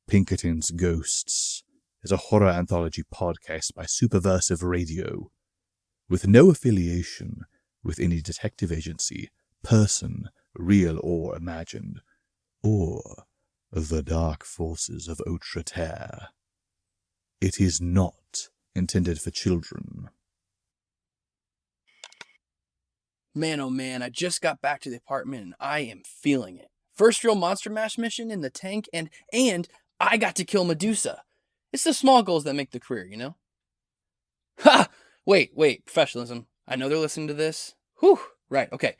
Pinkertons Ghosts is a horror anthology podcast by Superversive Radio, with no affiliation with any detective agency, person, real or imagined, or the dark forces of Outre Terre. It is not intended for children. Man, oh man, I just got back to the apartment and I am feeling it. First real Monster Mash mission in the tank, and I got to kill Medusa. It's the small goals that make the career, you know? Ha! Wait, professionalism. I know they're listening to this. Whew, right, okay.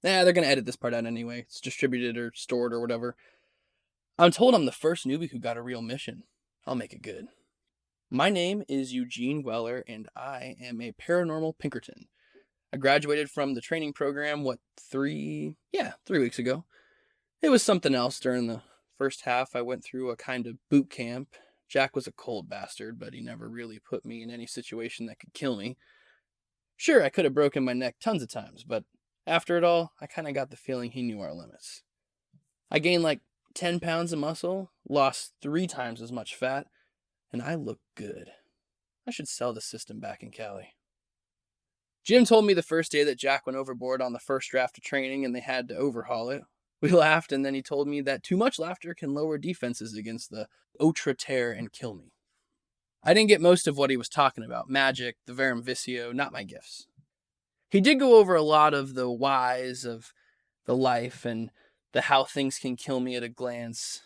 They're gonna edit this part out anyway. It's distributed or stored or whatever. I'm told I'm the first newbie who got a real mission. I'll make it good. My name is Eugene Weller, and I am a paranormal Pinkerton. I graduated from the training program, 3 weeks ago. It was something else. During the first half, I went through a kind of boot camp. Jack was a cold bastard, but he never really put me in any situation that could kill me. Sure, I could have broken my neck tons of times, but after it all, I kind of got the feeling he knew our limits. I gained like 10 pounds of muscle, lost 3 times as much fat, and I look good. I should sell the system back in Cali. Jim told me the first day that Jack went overboard on the first draft of training and they had to overhaul it. We laughed, and then he told me that too much laughter can lower defenses against the Outre Terre and kill me. I didn't get most of what he was talking about. Magic, the Verum Vicio, not my gifts. He did go over a lot of the whys of the life and the how things can kill me at a glance.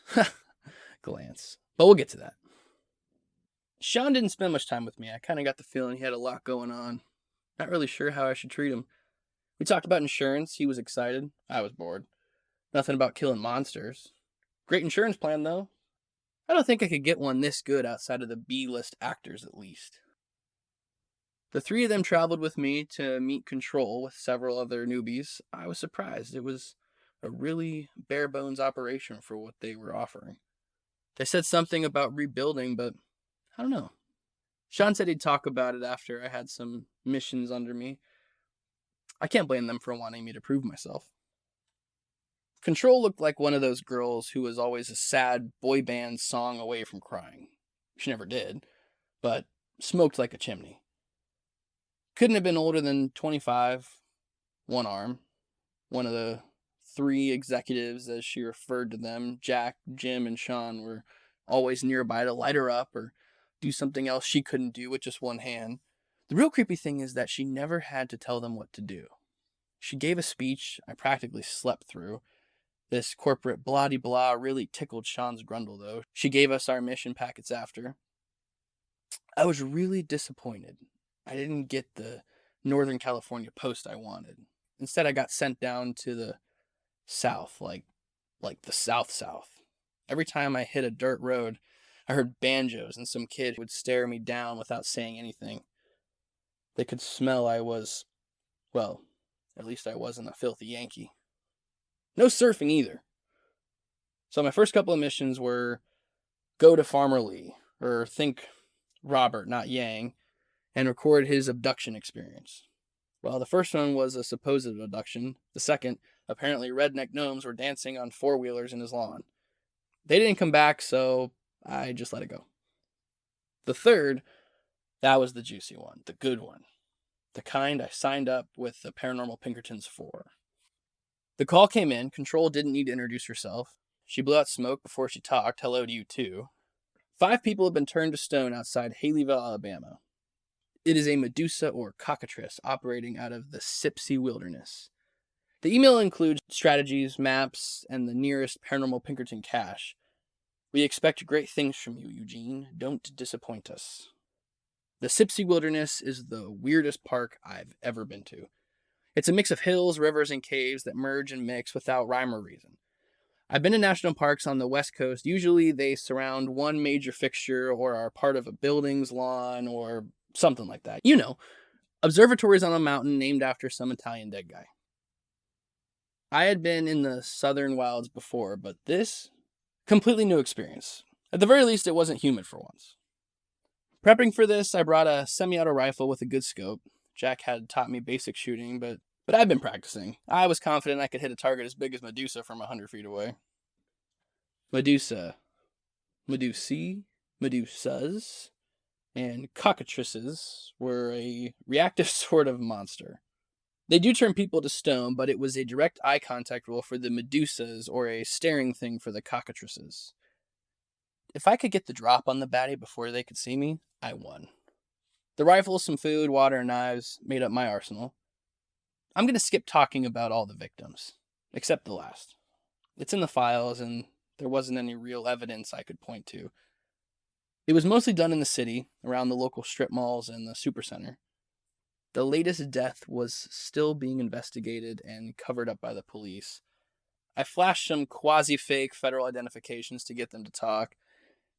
Glance. But we'll get to that. Sean didn't spend much time with me. I kind of got the feeling he had a lot going on. Not really sure how I should treat him. We talked about insurance. He was excited. I was bored. Nothing about killing monsters. Great insurance plan, though. I don't think I could get one this good outside of the B-list actors, at least. The 3 of them traveled with me to meet Control with several other newbies. I was surprised. It was a really bare-bones operation for what they were offering. They said something about rebuilding, but I don't know. Sean said he'd talk about it after I had some missions under me. I can't blame them for wanting me to prove myself. Control looked like one of those girls who was always a sad boy band song away from crying. She never did, but smoked like a chimney. Couldn't have been older than 25, one arm. One of the 3 executives, as she referred to them, Jack, Jim, and Sean, were always nearby to light her up or do something else she couldn't do with just one hand. The real creepy thing is that she never had to tell them what to do. She gave a speech I practically slept through. This corporate blah-de-blah really tickled Sean's grundle, though. She gave us our mission packets after. I was really disappointed. I didn't get the Northern California post I wanted. Instead, I got sent down to the south, like the south. Every time I hit a dirt road, I heard banjos, and some kid would stare me down without saying anything. They could smell I was, well, at least I wasn't a filthy Yankee. No surfing either. So my first couple of missions were go to Farmer Lee, or think Robert, not Yang, and record his abduction experience. Well, the first one was a supposed abduction. The second, apparently redneck gnomes were dancing on 4-wheelers in his lawn. They didn't come back, so I just let it go. The third, that was the juicy one, the good one. The kind I signed up with the Paranormal Pinkertons for. The call came in. Control didn't need to introduce herself. She blew out smoke before she talked. Hello to you, too. 5 people have been turned to stone outside Haleyville, Alabama. It is a Medusa or cockatrice operating out of the Sipsey Wilderness. The email includes strategies, maps, and the nearest Paranormal Pinkerton cache. We expect great things from you, Eugene. Don't disappoint us. The Sipsey Wilderness is the weirdest park I've ever been to. It's a mix of hills, rivers, and caves that merge and mix without rhyme or reason. I've been to national parks on the West Coast. Usually they surround one major fixture or are part of a building's lawn or something like that. You know, observatories on a mountain named after some Italian dead guy. I had been in the southern wilds before, but this, completely new experience. At the very least, it wasn't humid for once. Prepping for this, I brought a semi-auto rifle with a good scope. Jack had taught me basic shooting, but I've been practicing. I was confident I could hit a target as big as Medusa from 100 feet away. Medusa. Medusae, Medusas, and cockatrices were a reactive sort of monster. They do turn people to stone, but it was a direct eye contact rule for the Medusas or a staring thing for the cockatrices. If I could get the drop on the baddie before they could see me, I won. The rifles, some food, water, and knives made up my arsenal. I'm going to skip talking about all the victims, except the last. It's in the files, and there wasn't any real evidence I could point to. It was mostly done in the city, around the local strip malls and the supercenter. The latest death was still being investigated and covered up by the police. I flashed some quasi-fake federal identifications to get them to talk.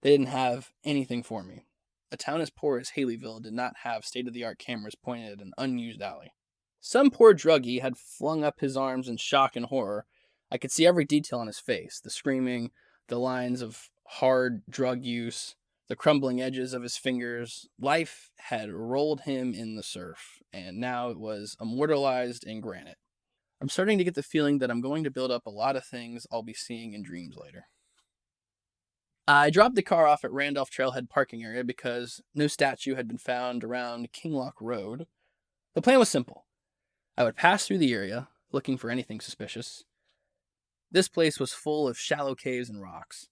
They didn't have anything for me. A town as poor as Haleyville did not have state-of-the-art cameras pointed at an unused alley. Some poor druggie had flung up his arms in shock and horror. I could see every detail on his face, the screaming, the lines of hard drug use, the crumbling edges of his fingers. Life had rolled him in the surf, and now it was immortalized in granite. I'm starting to get the feeling that I'm going to build up a lot of things I'll be seeing in dreams later. I dropped the car off at Randolph Trailhead parking area because no statue had been found around Kinglock Road. The plan was simple. I would pass through the area, looking for anything suspicious. This place was full of shallow caves and rocks.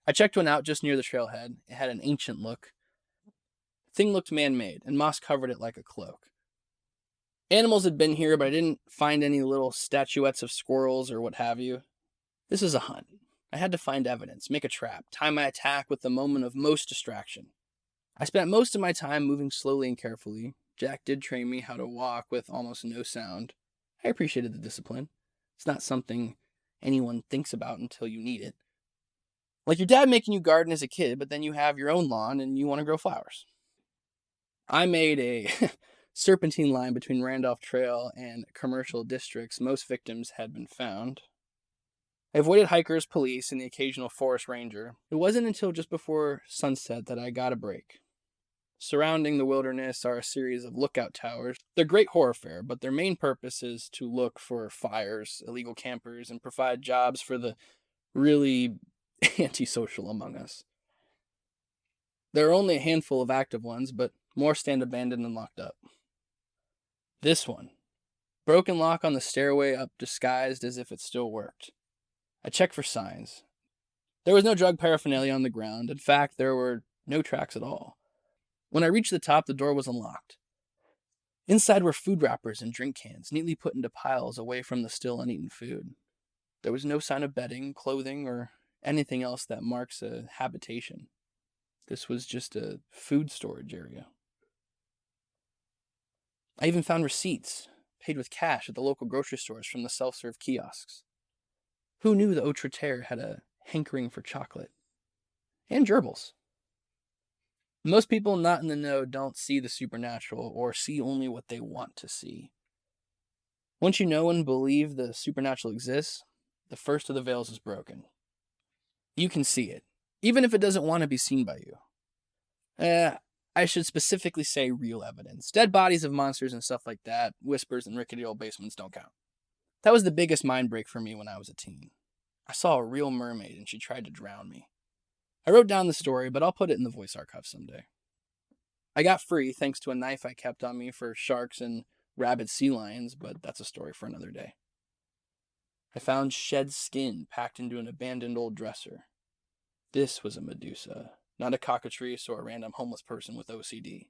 I checked one out just near the trailhead. It had an ancient look. The thing looked man-made, and moss covered it like a cloak. Animals had been here, but I didn't find any little statuettes of squirrels or what have you. This is a hunt. I had to find evidence, make a trap, time my attack with the moment of most distraction. I spent most of my time moving slowly and carefully. Jack did train me how to walk with almost no sound. I appreciated the discipline. It's not something anyone thinks about until you need it. Like your dad making you garden as a kid, but then you have your own lawn and you want to grow flowers. I made a serpentine line between Randolph Trail and commercial districts most victims had been found. I avoided hikers, police, and the occasional forest ranger. It wasn't until just before sunset that I got a break. Surrounding the wilderness are a series of lookout towers. They're great horror fare, but their main purpose is to look for fires, illegal campers, and provide jobs for the really antisocial among us. There are only a handful of active ones, but more stand abandoned and locked up. This one. Broken lock on the stairway up disguised as if it still worked. I checked for signs. There was no drug paraphernalia on the ground. In fact, there were no tracks at all. When I reached the top, the door was unlocked. Inside were food wrappers and drink cans, neatly put into piles away from the still uneaten food. There was no sign of bedding, clothing, or anything else that marks a habitation. This was just a food storage area. I even found receipts, paid with cash at the local grocery stores from the self-serve kiosks. Who knew the Autre had a hankering for chocolate? And gerbils. Most people not in the know don't see the supernatural or see only what they want to see. Once you know and believe the supernatural exists, the first of the veils is broken. You can see it, even if it doesn't want to be seen by you. I should specifically say real evidence. Dead bodies of monsters and stuff like that, whispers and rickety old basements don't count. That was the biggest mind break for me when I was a teen. I saw a real mermaid and she tried to drown me. I wrote down the story, but I'll put it in the voice archive someday. I got free thanks to a knife I kept on me for sharks and rabid sea lions, but that's a story for another day. I found shed skin packed into an abandoned old dresser. This was a Medusa, not a cockatrice or a random homeless person with OCD.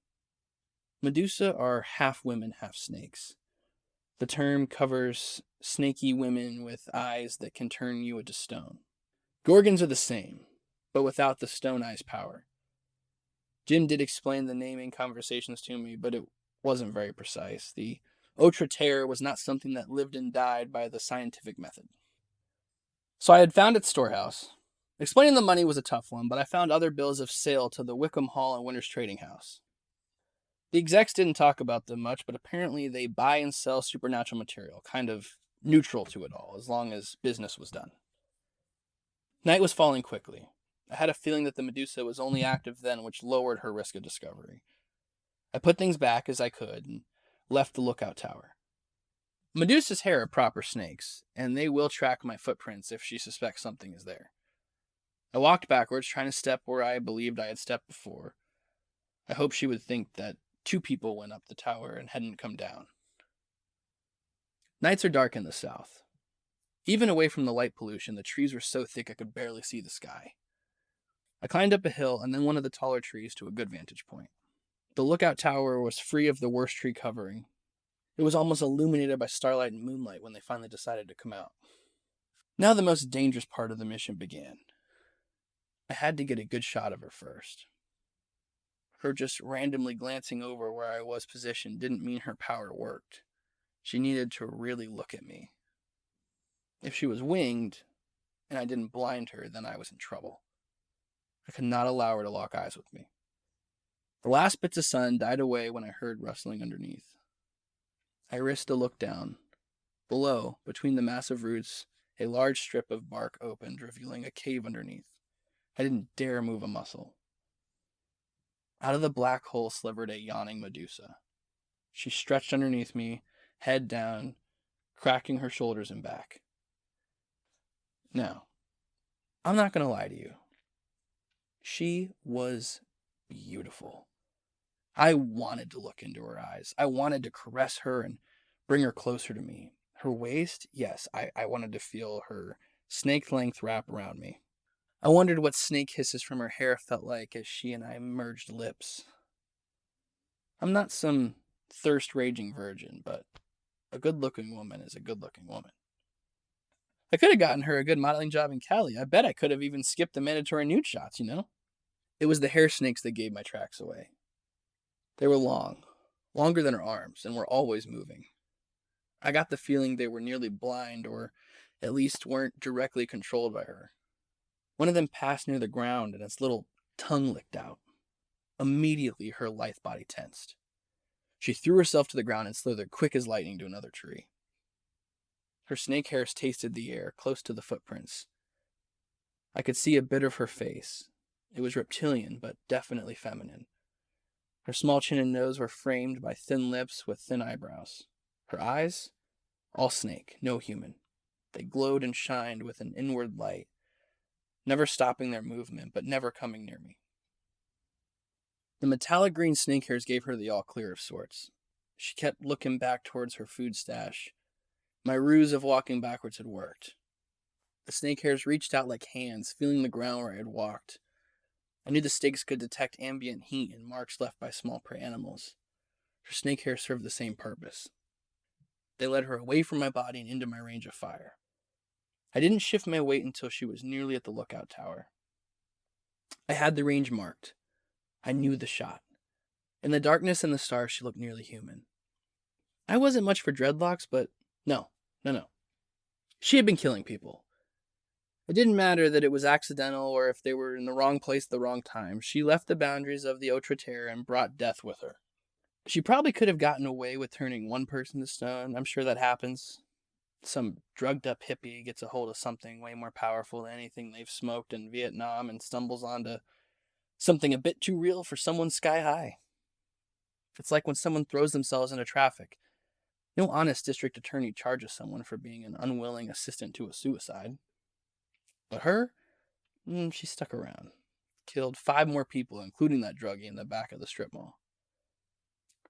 Medusa are half women, half snakes. The term covers snaky women with eyes that can turn you into stone. Gorgons are the same, but without the stone eyes power. Jim did explain the naming conversations to me, but it wasn't very precise. The Autre was not something that lived and died by the scientific method. So I had found its storehouse. Explaining the money was a tough one, but I found other bills of sale to the Wickham Hall and Winters Trading House. The execs didn't talk about them much, but apparently they buy and sell supernatural material, kind of neutral to it all, as long as business was done. Night was falling quickly. I had a feeling that the Medusa was only active then, which lowered her risk of discovery. I put things back as I could and left the lookout tower. Medusa's hair are proper snakes, and they will track my footprints if she suspects something is there. I walked backwards, trying to step where I believed I had stepped before. I hoped she would think that 2 people went up the tower and hadn't come down. Nights are dark in the south. Even away from the light pollution, the trees were so thick I could barely see the sky. I climbed up a hill and then one of the taller trees to a good vantage point. The lookout tower was free of the worst tree covering. It was almost illuminated by starlight and moonlight when they finally decided to come out. Now the most dangerous part of the mission began. I had to get a good shot of her first. Her just randomly glancing over where I was positioned didn't mean her power worked. She needed to really look at me. If she was winged, and I didn't blind her, then I was in trouble. I could not allow her to lock eyes with me. The last bits of sun died away when I heard rustling underneath. I risked a look down. Below, between the massive roots, a large strip of bark opened, revealing a cave underneath. I didn't dare move a muscle. Out of the black hole slivered a yawning Medusa. She stretched underneath me, head down, cracking her shoulders and back. Now, I'm not going to lie to you. She was beautiful. I wanted to look into her eyes. I wanted to caress her and bring her closer to me. Her waist, yes, I wanted to feel her snake length wrap around me. I wondered what snake hisses from her hair felt like as she and I merged lips. I'm not some thirst-raging virgin, but a good-looking woman is a good-looking woman. I could have gotten her a good modeling job in Cali. I bet I could have even skipped the mandatory nude shots, you know? It was the hair snakes that gave my tracks away. They were long, longer than her arms, and were always moving. I got the feeling they were nearly blind, or at least weren't directly controlled by her. One of them passed near the ground, and its little tongue licked out. Immediately, her lithe body tensed. She threw herself to the ground and slithered quick as lightning to another tree. Her snake hairs tasted the air, close to the footprints. I could see a bit of her face. It was reptilian, but definitely feminine. Her small chin and nose were framed by thin lips with thin eyebrows. Her eyes? All snake, no human. They glowed and shined with an inward light, never stopping their movement, but never coming near me. The metallic green snake hairs gave her the all-clear of sorts. She kept looking back towards her food stash. My ruse of walking backwards had worked. The snake hairs reached out like hands, feeling the ground where I had walked. I knew the stakes could detect ambient heat and marks left by small prey animals. Her snake hair served the same purpose. They led her away from my body and into my range of fire. I didn't shift my weight until she was nearly at the lookout tower. I had the range marked. I knew the shot. In the darkness and the stars, she looked nearly human. I wasn't much for dreadlocks, but no. She had been killing people. It didn't matter that it was accidental or if they were in the wrong place at the wrong time. She left the boundaries of the Autre Terre and brought death with her. She probably could have gotten away with turning one person to stone. I'm sure that happens. Some drugged up hippie gets a hold of something way more powerful than anything they've smoked in Vietnam and stumbles onto something a bit too real for someone sky high. It's like when someone throws themselves into traffic. No honest district attorney charges someone for being an unwilling assistant to a suicide. But her? She stuck around. Killed 5 more people, including that druggie in the back of the strip mall.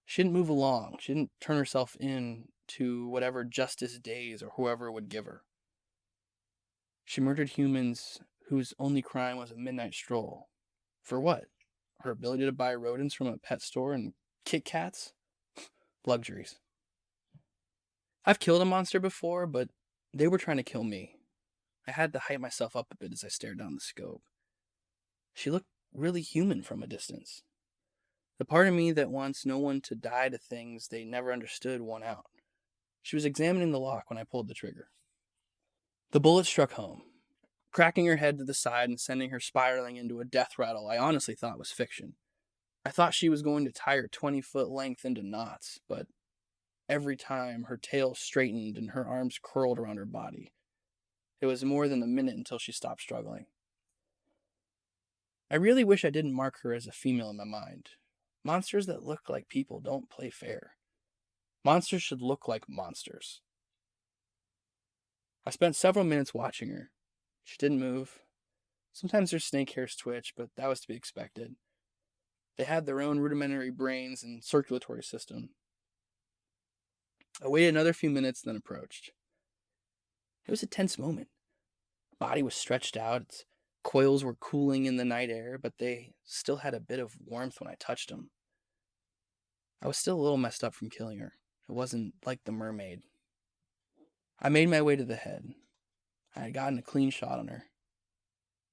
She didn't move along. She didn't turn herself in to whatever justice days or whoever would give her. She murdered humans whose only crime was a midnight stroll. For what? Her ability to buy rodents from a pet store and Kit Kats? Luxuries. I've killed a monster before, but they were trying to kill me. I had to hype myself up a bit as I stared down the scope. She looked really human from a distance. The part of me that wants no one to die to things they never understood won out. She was examining the lock when I pulled the trigger. The bullet struck home, cracking her head to the side and sending her spiraling into a death rattle I honestly thought was fiction. I thought she was going to tie her 20-foot length into knots, but every time her tail straightened and her arms curled around her body. It was more than a minute until she stopped struggling. I really wish I didn't mark her as a female in my mind. Monsters that look like people don't play fair. Monsters should look like monsters. I spent several minutes watching her. She didn't move. Sometimes their snake hairs twitch, but that was to be expected. They had their own rudimentary brains and circulatory system. I waited another few minutes, then approached. It was a tense moment. The body was stretched out, its coils were cooling in the night air, but they still had a bit of warmth when I touched them. I was still a little messed up from killing her. It wasn't like the mermaid. I made my way to the head. I had gotten a clean shot on her.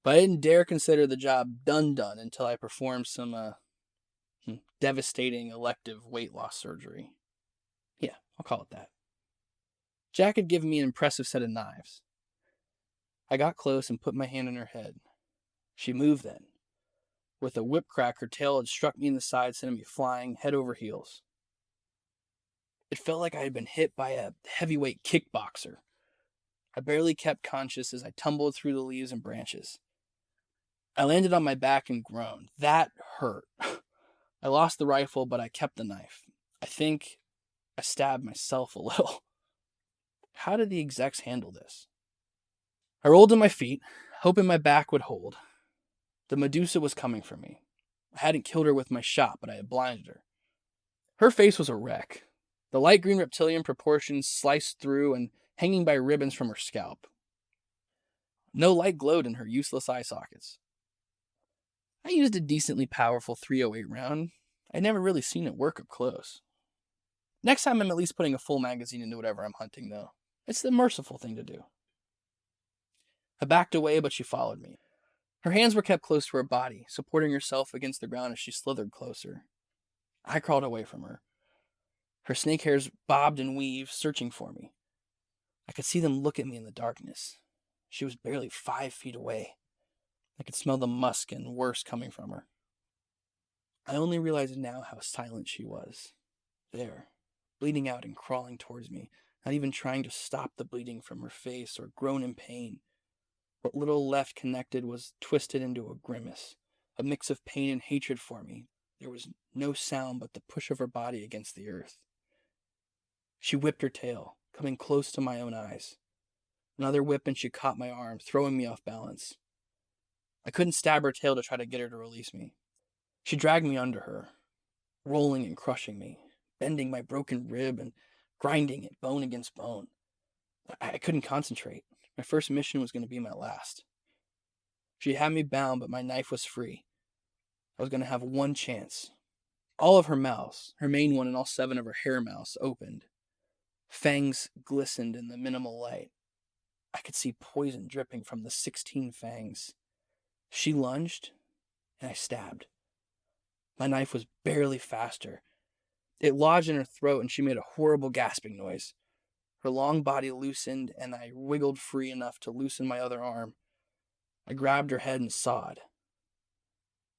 But I didn't dare consider the job done until I performed some devastating elective weight loss surgery. Yeah, I'll call it that. Jack had given me an impressive set of knives. I got close and put my hand on her head. She moved then. With a whip crack, her tail had struck me in the side, sending me flying head over heels. It felt like I had been hit by a heavyweight kickboxer. I barely kept conscious as I tumbled through the leaves and branches. I landed on my back and groaned. That hurt. I lost the rifle, but I kept the knife. I think I stabbed myself a little. How did the execs handle this? I rolled to my feet, hoping my back would hold. The Medusa was coming for me. I hadn't killed her with my shot, but I had blinded her. Her face was a wreck. The light green reptilian proportions sliced through and hanging by ribbons from her scalp. No light glowed in her useless eye sockets. I used a decently powerful .308 round. I'd never really seen it work up close. Next time I'm at least putting a full magazine into whatever I'm hunting, though. It's the merciful thing to do. I backed away, but she followed me. Her hands were kept close to her body, supporting herself against the ground as she slithered closer. I crawled away from her. Her snake hairs bobbed and weaved, searching for me. I could see them look at me in the darkness. She was barely 5 feet away. I could smell the musk and worse coming from her. I only realized now how silent she was. There, bleeding out and crawling towards me, not even trying to stop the bleeding from her face or groan in pain. What little left connected was twisted into a grimace, a mix of pain and hatred for me. There was no sound but the push of her body against the earth. She whipped her tail, coming close to my own eyes. Another whip and she caught my arm, throwing me off balance. I couldn't stab her tail to try to get her to release me. She dragged me under her, rolling and crushing me, bending my broken rib and grinding it bone against bone. I couldn't concentrate. My first mission was going to be my last. She had me bound, but my knife was free. I was going to have one chance. All of her mouths, her main one and all 7 of her hair mouths, opened. Fangs glistened in the minimal light. I could see poison dripping from the 16 fangs. She lunged, and I stabbed. My knife was barely faster. It lodged in her throat, and she made a horrible gasping noise. Her long body loosened, and I wiggled free enough to loosen my other arm. I grabbed her head and sawed.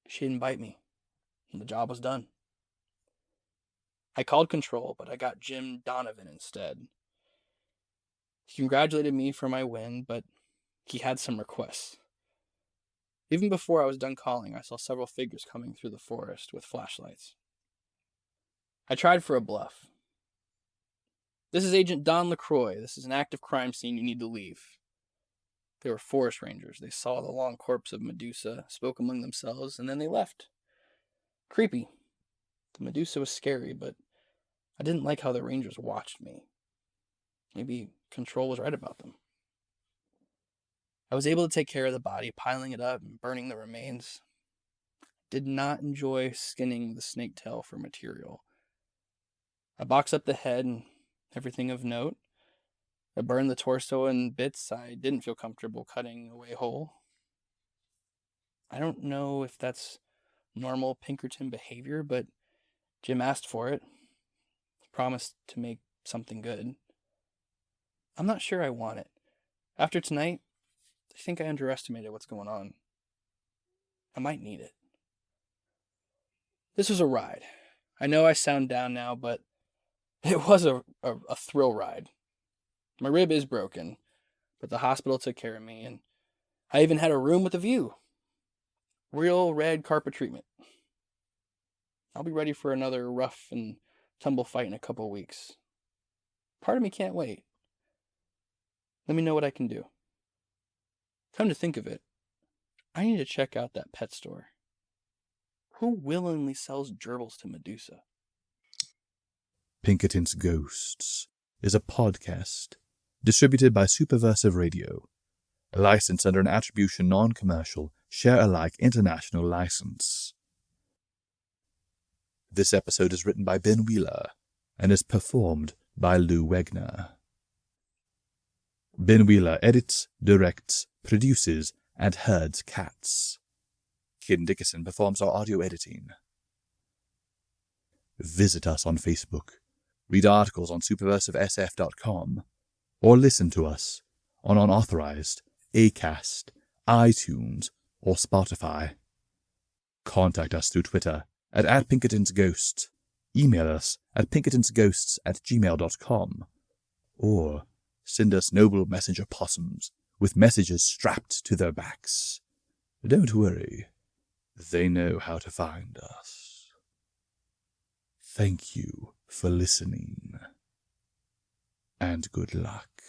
She didn't bite me, and the job was done. I called control, but I got Jim Donavan instead. He congratulated me for my win, but he had some requests. Even before I was done calling, I saw several figures coming through the forest with flashlights. I tried for a bluff. "This is Agent Don LaCroix. This is an active crime scene. You need to leave." They were forest rangers. They saw the long corpse of Medusa, spoke among themselves, and then they left. Creepy. The Medusa was scary, but I didn't like how the rangers watched me. Maybe Control was right about them. I was able to take care of the body, piling it up and burning the remains. Did not enjoy skinning the snake tail for material. I boxed up the head and everything of note. I burned the torso in bits I didn't feel comfortable cutting away whole. I don't know if that's normal Pinkerton behavior, but Jim asked for it. He promised to make something good. I'm not sure I want it. After tonight, I think I underestimated what's going on. I might need it. This was a ride. I know I sound down now, but it was a thrill ride. My rib is broken, but the hospital took care of me, and I even had a room with a view. Real red carpet treatment. I'll be ready for another rough and tumble fight in a couple weeks. Part of me can't wait. Let me know what I can do. Come to think of it, I need to check out that pet store. Who willingly sells gerbils to Medusa? Pinkerton's Ghosts is a podcast distributed by Superversive Radio, licensed under an attribution non-commercial, share-alike international license. This episode is written by Ben Wheeler and is performed by Lou Wegner. Ben Wheeler edits, directs, produces, and herds cats. Ken Dickerson performs our audio editing. Visit us on Facebook, read articles on superversivesf.com, or listen to us on unauthorized Acast, iTunes, or Spotify. Contact us through Twitter at @PinkertonsGhosts, email us at pinkertonsghosts@gmail.com, or send us noble messenger possums with messages strapped to their backs. Don't worry, they know how to find us. Thank you for listening, and good luck.